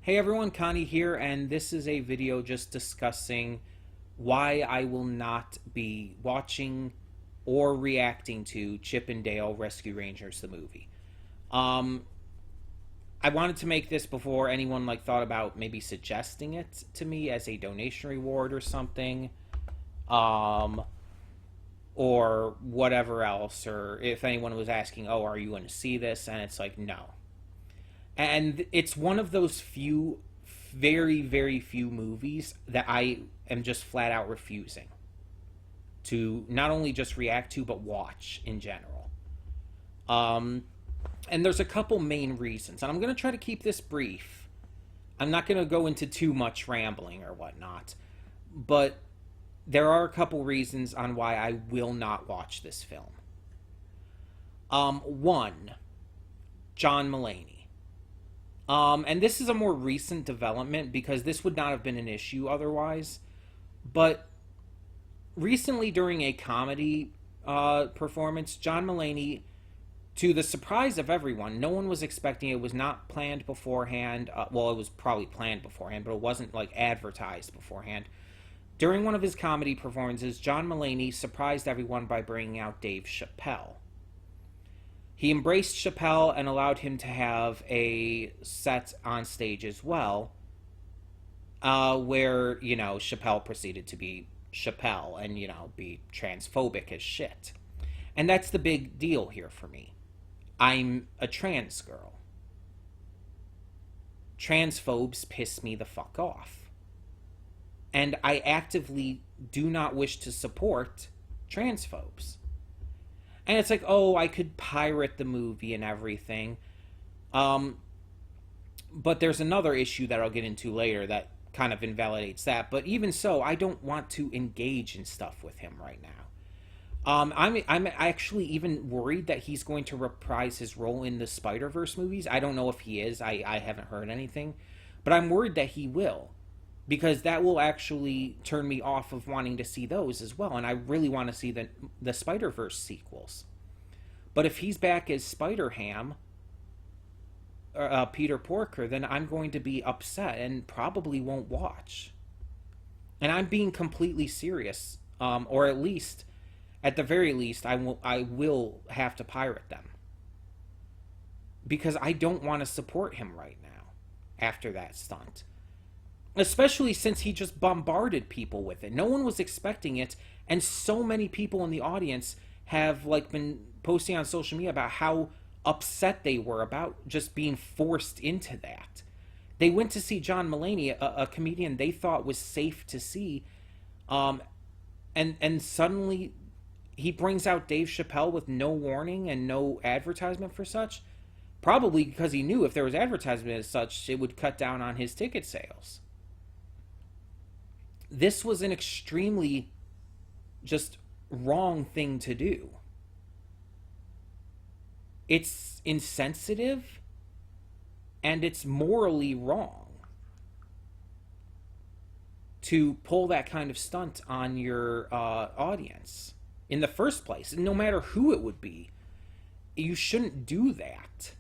Hey everyone, Connie here, and this is a video just discussing why I will not be watching or reacting to Chip and Dale Rescue Rangers the movie. Um, I wanted to make this before anyone thought about maybe suggesting it to me as a donation reward or something, um, or whatever else, or if anyone was asking, "Oh, are you going to see this?" And it's like, no. And it's one of those few, very, very few movies that I am just flat out refusing to not only just react to, but watch in general. Um, and there's a couple main reasons. And I'm going to try to keep this brief. I'm not going to go into too much rambling or whatnot. But there are a couple reasons on why I will not watch this film. One, John Mulaney. And this is a more recent development because this would not have been an issue otherwise. But recently, during a comedy performance, John Mulaney, to the surprise of everyone, no one was expecting it. Was not planned beforehand. Well, it was probably planned beforehand, but it wasn't advertised beforehand. During one of his comedy performances, John Mulaney surprised everyone by bringing out Dave Chappelle. He embraced Chappelle and allowed him to have a set on stage as well, where, Chappelle proceeded to be Chappelle and, be transphobic as shit. And that's the big deal here for me. I'm a trans girl. Transphobes piss me the fuck off. And I actively do not wish to support transphobes. And it's like, oh, I could pirate the movie and everything. But there's another issue that I'll get into later that kind of invalidates that. But even so, I don't want to engage in stuff with him right now. I'm actually even worried that he's going to reprise his role in the Spider-Verse movies. I don't know if he is. I haven't heard anything. But I'm worried that he will. Because that will actually turn me off of wanting to see those as well. And I really want to see the Spider-Verse sequels. But if he's back as Spider-Ham, Peter Porker, then I'm going to be upset and probably won't watch. And I'm being completely serious. Or at the very least, I will have to pirate them. Because I don't want to support him right now after that stunt. Especially since he just bombarded people with it. No one was expecting it, and so many people in the audience have been posting on social media about how upset they were about just being forced into that. They went to see John Mulaney, a comedian they thought was safe to see, and suddenly he brings out Dave Chappelle with no warning and no advertisement for such. Probably because he knew if there was advertisement as such, it would cut down on his ticket sales. This was an extremely just wrong thing to do. It's insensitive and it's morally wrong to pull that kind of stunt on your audience in the first place. No matter who it would be, you shouldn't do that.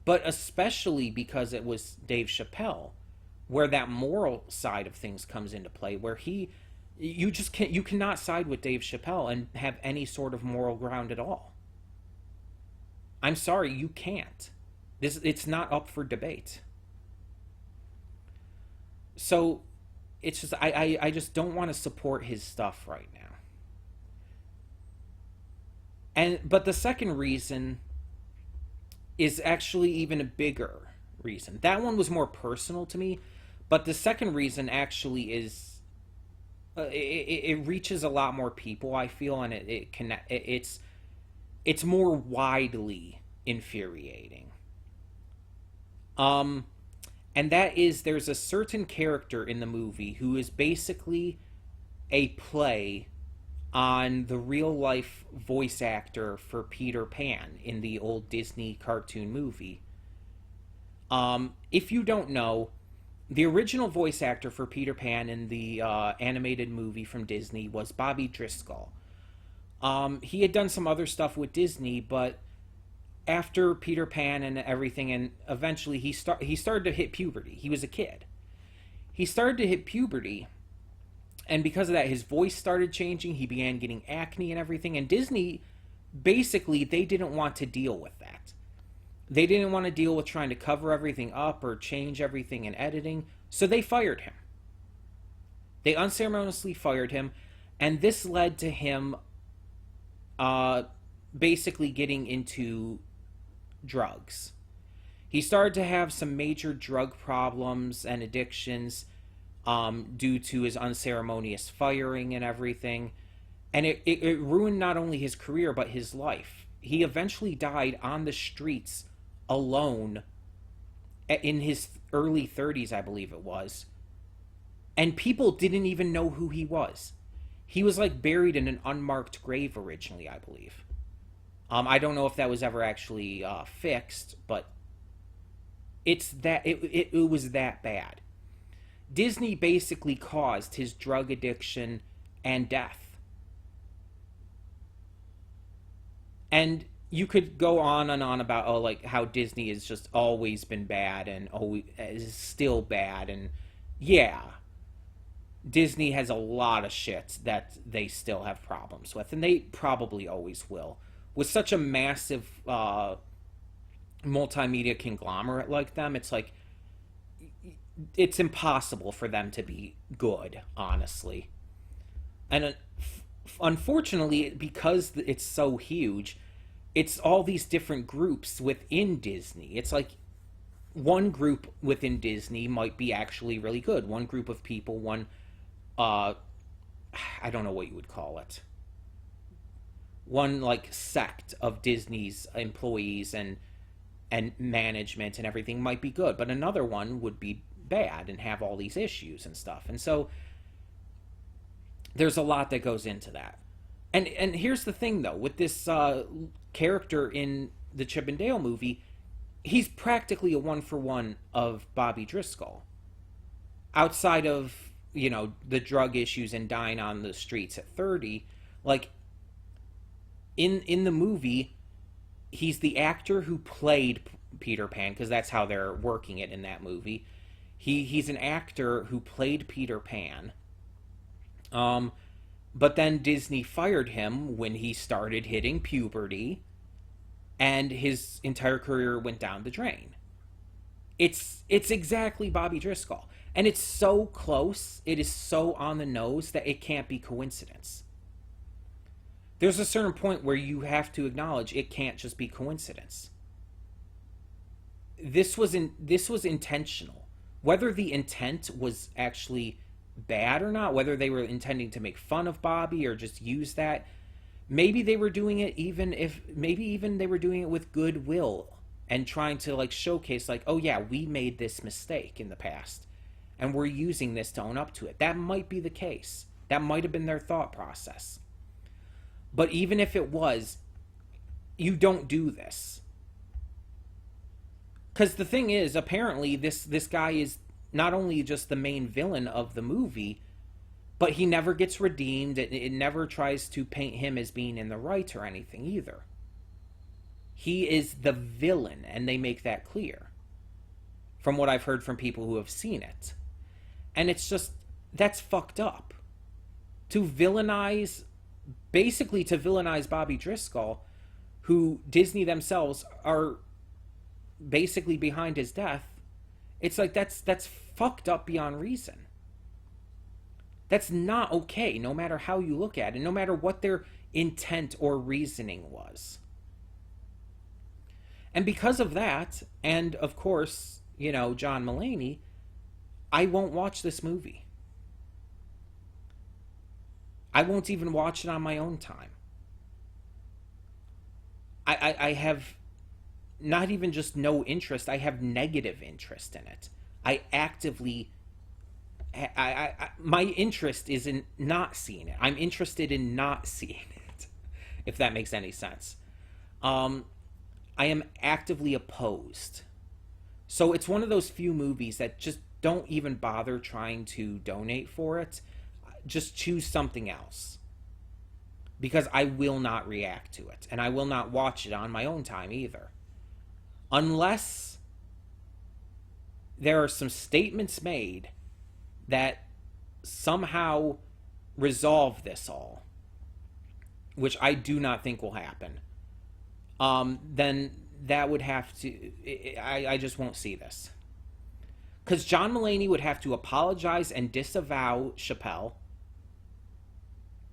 But especially because it was Dave Chappelle, where that moral side of things comes into play, where you cannot side with Dave Chappelle and have any sort of moral ground at all. I'm sorry, you can't. It's not up for debate. So it's just I just don't want to support his stuff right now. But the second reason is actually even a bigger reason. That one was more personal to me. But the second reason actually is it reaches a lot more people, I feel, and it's more widely infuriating. And that is, there's a certain character in the movie who is basically a play on the real life voice actor for Peter Pan in the old Disney cartoon movie. If you don't know, the original voice actor for Peter Pan in the animated movie from Disney was Bobby Driscoll. He had done some other stuff with Disney, but after Peter Pan and everything, and eventually he started to hit puberty. He was a kid. He started to hit puberty, and because of that, his voice started changing. He began getting acne and everything. And Disney, basically, they didn't want to deal with that. They didn't want to deal with trying to cover everything up or change everything in editing, so they fired him. They unceremoniously fired him, and this led to him basically getting into drugs. He started to have some major drug problems and addictions due to his unceremonious firing and everything. And it ruined not only his career, but his life. He eventually died on the streets alone in his early 30s, I believe it was. And people didn't even know who he was. He was like buried in an unmarked grave originally, I believe. I don't know if that was ever actually fixed, but it was that bad. Disney basically caused his drug addiction and death. And you could go on and on about like how Disney has just always been bad and always is still bad, and yeah, Disney has a lot of shit that they still have problems with, and they probably always will. With such a massive multimedia conglomerate like them, it's like it's impossible for them to be good, honestly. And unfortunately, because it's so huge, it's all these different groups within Disney. It's like one group within Disney might be actually really good. One group of people, I don't know what you would call it. One like sect of Disney's employees and management and everything might be good, but another one would be bad and have all these issues and stuff. And so there's a lot that goes into that. And here's the thing though, with this character in the Chip and Dale movie, he's practically a one-for-one of Bobby Driscoll. Outside of, you know, the drug issues and dying on the streets at 30, like in the movie, he's the actor who played Peter Pan, because that's how they're working it in that movie. He's an actor who played Peter Pan. But then Disney fired him when he started hitting puberty, and his entire career went down the drain. It's exactly Bobby Driscoll. And it's so close, it is so on the nose that it can't be coincidence. There's a certain point where you have to acknowledge it can't just be coincidence. This was intentional. Whether the intent was actually bad or not, whether they were intending to make fun of Bobby or just use that, maybe they were doing it even they were doing it with goodwill and trying to like showcase like, oh yeah, we made this mistake in the past and we're using this to own up to it. That might be the case. That might have been their thought process. But even if it was, you don't do this. Because the thing is, apparently this guy is not only just the main villain of the movie, but he never gets redeemed. It never tries to paint him as being in the right or anything either. He is the villain, and they make that clear. From what I've heard from people who have seen it. And it's just, that's fucked up. To villainize Bobby Driscoll, who Disney themselves are basically behind his death, it's like that's fucked up beyond reason. That's not okay, no matter how you look at it, no matter what their intent or reasoning was. And because of that, and of course, you know, John Mulaney, I won't watch this movie. I won't even watch it on my own time. I have not even just no interest, I have negative interest in it. I actively, my interest is in not seeing it. I'm interested in not seeing it, if that makes any sense. I am actively opposed. So it's one of those few movies that just don't even bother trying to donate for it. Just choose something else. Because I will not react to it. And I will not watch it on my own time either. unless there are some statements made that somehow resolve this all, which I do not think will happen, then that would have to. I just won't see this. Because John Mulaney would have to apologize and disavow Chappelle.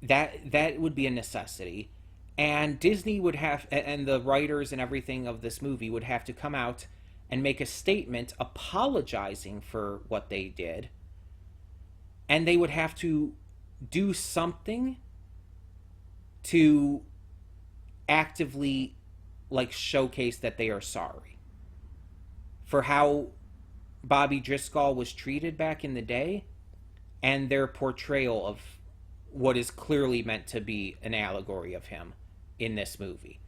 That would be a necessity. And Disney would have, and the writers and everything of this movie would have to come out and make a statement apologizing for what they did. And they would have to do something to actively, like, showcase that they are sorry for how Bobby Driscoll was treated back in the day and their portrayal of what is clearly meant to be an allegory of him in this movie.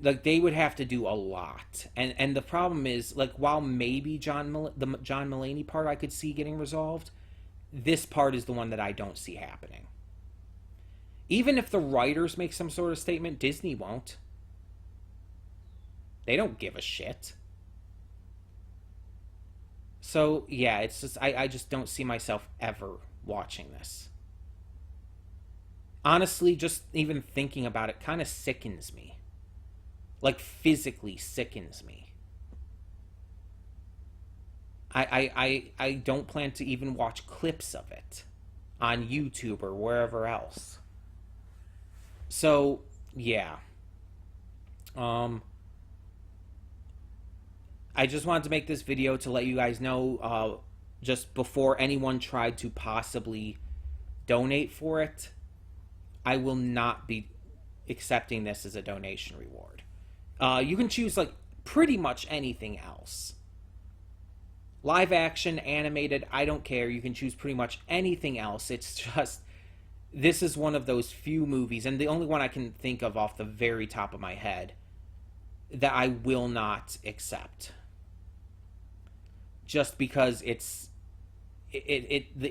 Like, they would have to do a lot. And the problem is, like, while maybe the John Mulaney part I could see getting resolved, this part is the one that I don't see happening. Even if the writers make some sort of statement, Disney won't. They don't give a shit. So, yeah, it's just, I just don't see myself ever watching this. Honestly, just even thinking about it kind of sickens me. Like, physically sickens me. I don't plan to even watch clips of it on YouTube or wherever else. So, yeah. I just wanted to make this video to let you guys know, just before anyone tried to possibly donate for it, I will not be accepting this as a donation reward. You can choose, like, pretty much anything else. Live action, animated, I don't care. You can choose pretty much anything else. It's just, this is one of those few movies, and the only one I can think of off the very top of my head, that I will not accept. Just because the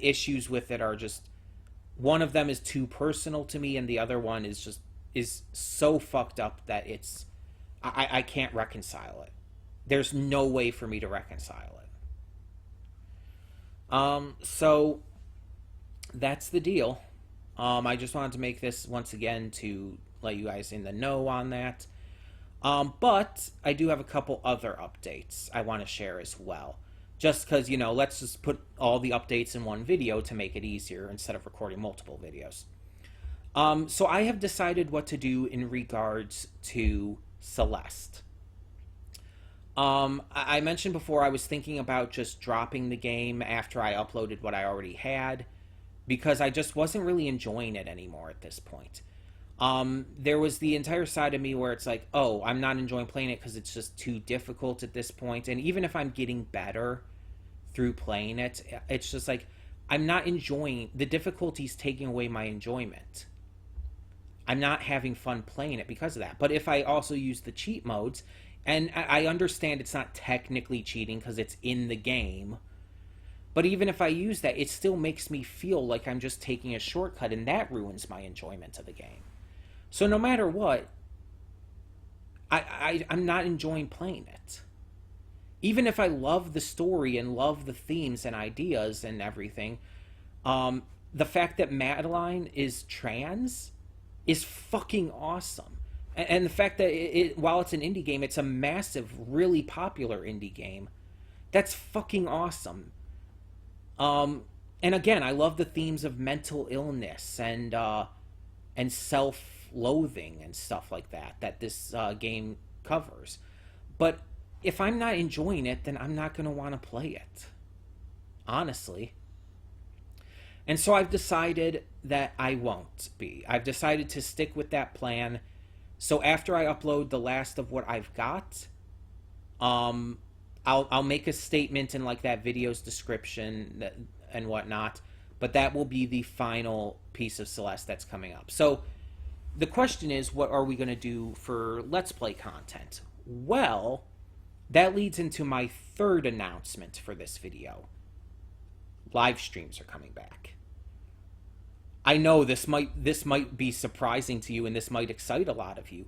issues with it are just, one of them is too personal to me, and the other one is so fucked up that I can't reconcile it. There's no way for me to reconcile it. So that's the deal. I just wanted to make this once again to let you guys in the know on that. But I do have a couple other updates I want to share as well. Just because, let's just put all the updates in one video to make it easier instead of recording multiple videos. So I have decided what to do in regards to Celeste. I mentioned before I was thinking about just dropping the game after I uploaded what I already had, because I just wasn't really enjoying it anymore at this point. There was the entire side of me where it's like, oh, I'm not enjoying playing it because it's just too difficult at this point. And even if I'm getting better through playing it, it's just like, I'm not enjoying, the difficulty's taking away my enjoyment. I'm not having fun playing it because of that. But if I also use the cheat modes, and I understand it's not technically cheating because it's in the game, but even if I use that, it still makes me feel like I'm just taking a shortcut, and that ruins my enjoyment of the game. So no matter what, I'm not enjoying playing it. Even if I love the story and love the themes and ideas and everything, the fact that Madeline is trans is fucking awesome. And the fact that while it's an indie game, it's a massive, really popular indie game. That's fucking awesome. And again, I love the themes of mental illness and self-loathing and stuff like that this game covers. But if I'm not enjoying it, then I'm not going to want to play it. Honestly. And so I've decided that I won't be. I've decided to stick with that plan. So after I upload the last of what I've got, I'll make a statement in like that video's description and whatnot, but that will be the final piece of Celeste that's coming up. So the question is, what are we going to do for Let's Play content? Well, that leads into my third announcement for this video. Live streams are coming back. I know this might be surprising to you, and this might excite a lot of you.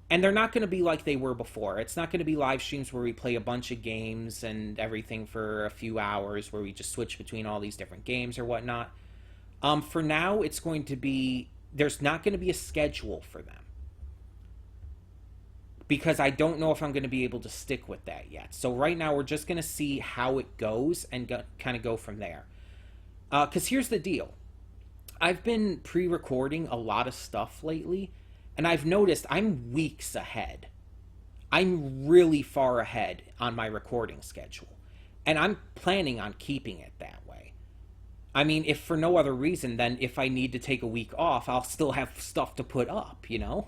And they're not going to be like they were before. It's not going to be live streams where we play a bunch of games and everything for a few hours, where we just switch between all these different games or whatnot. For now, it's going to be, there's not going to be a schedule for them, because I don't know if I'm going to be able to stick with that yet. So right now, we're just going to see how it goes and kind of go from there. Because here's the deal. I've been pre-recording a lot of stuff lately, and I've noticed I'm weeks ahead. I'm really far ahead on my recording schedule, and I'm planning on keeping it that way. I mean, if for no other reason than if I need to take a week off, I'll still have stuff to put up, you know?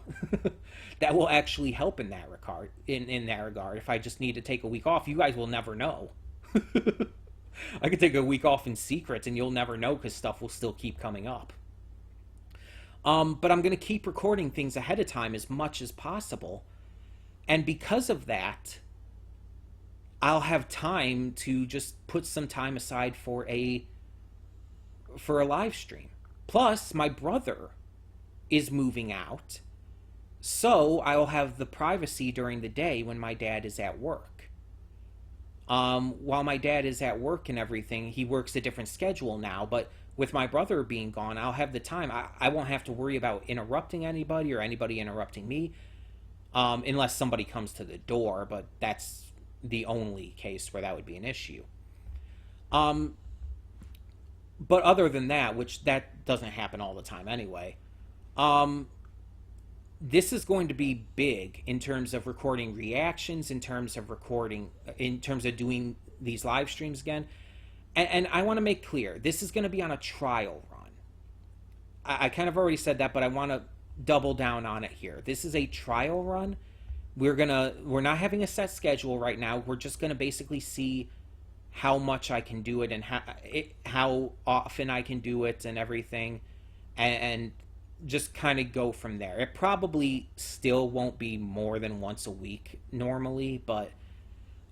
That will actually help in that regard. In that regard, if I just need to take a week off, you guys will never know. I could take a week off in secret, and you'll never know because stuff will still keep coming up. But I'm going to keep recording things ahead of time as much as possible. And because of that, I'll have time to just put some time aside for a live stream. Plus, my brother is moving out, so I'll have the privacy during the day when my dad is at work. While my dad is at work and everything, he works a different schedule now, but with my brother being gone, I'll have the time. I won't have to worry about interrupting anybody or anybody interrupting me, unless somebody comes to the door, but that's the only case where that would be an issue. But other than that, which that doesn't happen all the time anyway, this is going to be big in terms of recording reactions, in terms of doing these live streams again. And I want to make clear, this is going to be on a trial run. I kind of already said that, but I want to double down on it here. This is a trial run. We're not having a set schedule right now. We're just going to basically see how much I can do it and how often I can do it and everything, and just kind of go from there. It probably still won't be more than once a week normally, but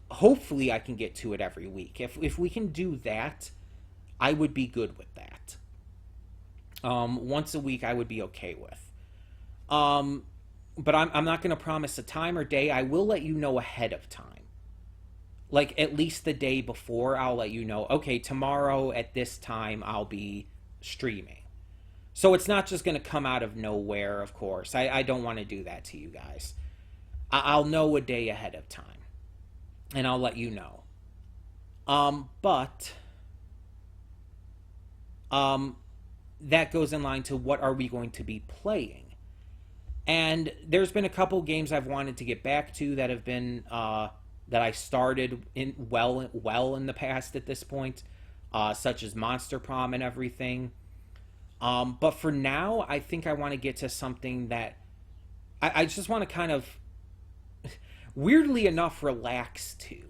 hopefully I can get to it every week. If we can do that, I would be good with that. Once a week I would be okay with. But I'm not going to promise a time or day. I will let you know ahead of time. Like, at least the day before, I'll let you know, okay, tomorrow at this time I'll be streaming. So it's not just going to come out of nowhere, of course. I don't want to do that to you guys. I'll know a day ahead of time, and I'll let you know. But that goes in line to what are we going to be playing. And there's been a couple games I've wanted to get back to that have been that I started well in the past at this point, such as Monster Prom and everything. But for now, I think I want to get to something that I just want to kind of, weirdly enough, relax to.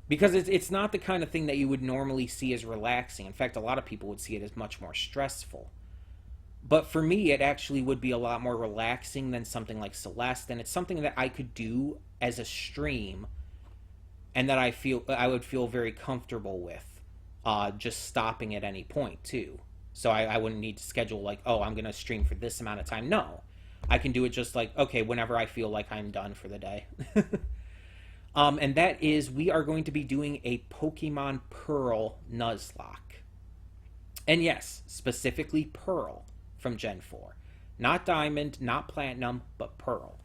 Because it's not the kind of thing that you would normally see as relaxing. In fact, a lot of people would see it as much more stressful. But for me, it actually would be a lot more relaxing than something like Celeste. And it's something that I could do as a stream, and that I would feel very comfortable with, just stopping at any point, too. So I wouldn't need to schedule, like, oh, I'm going to stream for this amount of time. No. I can do it just like, okay, whenever I feel like I'm done for the day. And that is, we are going to be doing a Pokemon Pearl Nuzlocke. And yes, specifically Pearl from Gen 4. Not Diamond, not Platinum, but Pearl.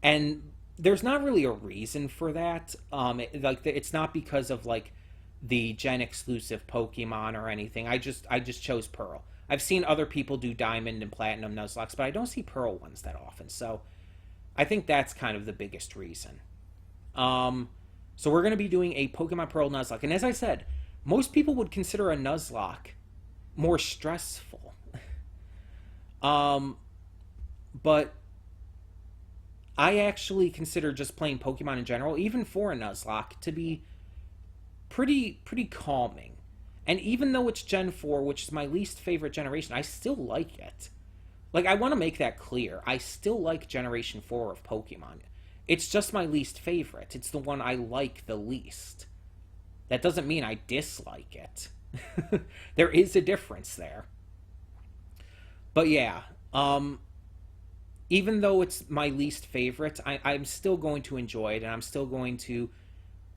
And there's not really a reason for that. It's not because of, like, the Gen exclusive Pokemon or anything. I just chose Pearl. I've seen other people do Diamond and Platinum Nuzlocks, but I don't see Pearl ones that often. So I think that's kind of the biggest reason. So we're going to be doing a Pokemon Pearl Nuzlocke. And as I said, most people would consider a Nuzlocke more stressful. But I actually consider just playing Pokemon in general, even for a Nuzlocke, to be pretty calming. And even though it's Gen 4, which is my least favorite generation, I still like it. Like, I want to make that clear. I still like Generation 4 of Pokemon. It's just my least favorite. It's the one I like the least. That doesn't mean I dislike it. There is a difference there. But yeah, even though it's my least favorite, I'm still going to enjoy it, and I'm still going to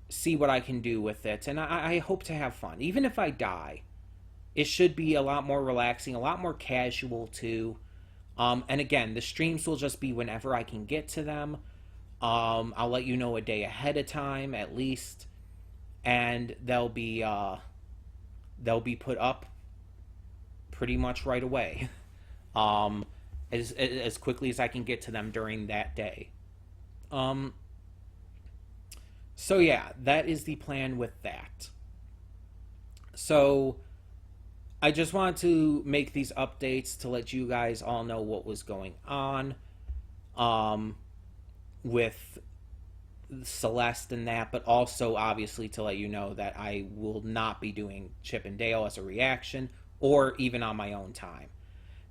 see what I can do with it. And I hope to have fun. Even if I die, it should be a lot more relaxing, a lot more casual too. And again, the streams will just be whenever I can get to them. I'll let you know a day ahead of time at least, and they'll be put up pretty much right away, as quickly as I can get to them during that day. Um, so yeah, that is the plan with that. So I just wanted to make these updates to let you guys all know what was going on, um, with Celeste and that, but also obviously to let you know that I will not be doing Chip and Dale as a reaction or even on my own time.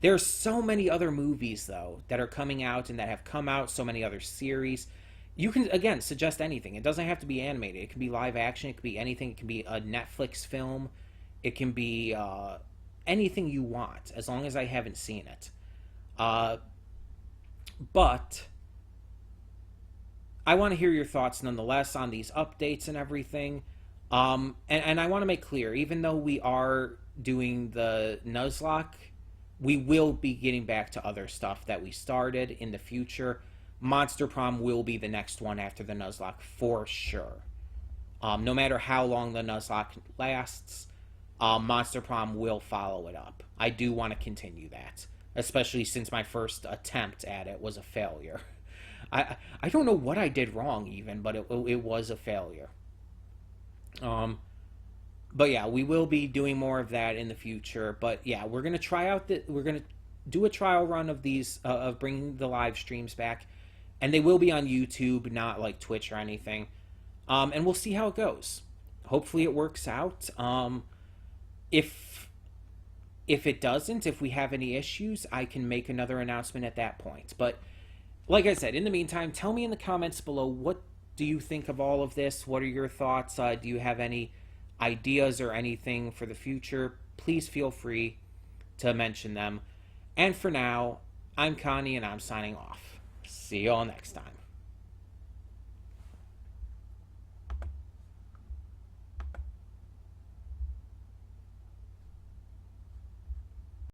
There's so many other movies though that are coming out and that have come out, so many other series. You can again suggest anything. It doesn't have to be animated. It can be live action. It can be anything. It can be a Netflix film. It can be anything you want, as long as I haven't seen it. Uh, but I want to hear your thoughts nonetheless on these updates and everything. And I want to make clear, even though we are doing the Nuzlocke, we will be getting back to other stuff that we started in the future. Monster Prom will be the next one after the Nuzlocke for sure. No matter how long the Nuzlocke lasts, Monster Prom will follow it up. I do want to continue that, especially since my first attempt at it was a failure. I don't know what I did wrong even, but it was a failure. But yeah, we will be doing more of that in the future. But yeah, we're gonna try out we're gonna do a trial run of these of bringing the live streams back, and they will be on YouTube, not like Twitch or anything. And we'll see how it goes. Hopefully, it works out. If it doesn't, if we have any issues, I can make another announcement at that point. But like I said, in the meantime, tell me in the comments below, what do you think of all of this? What are your thoughts? Do you have any ideas or anything for the future? Please feel free to mention them. And for now, I'm Connie and I'm signing off. See you all next time.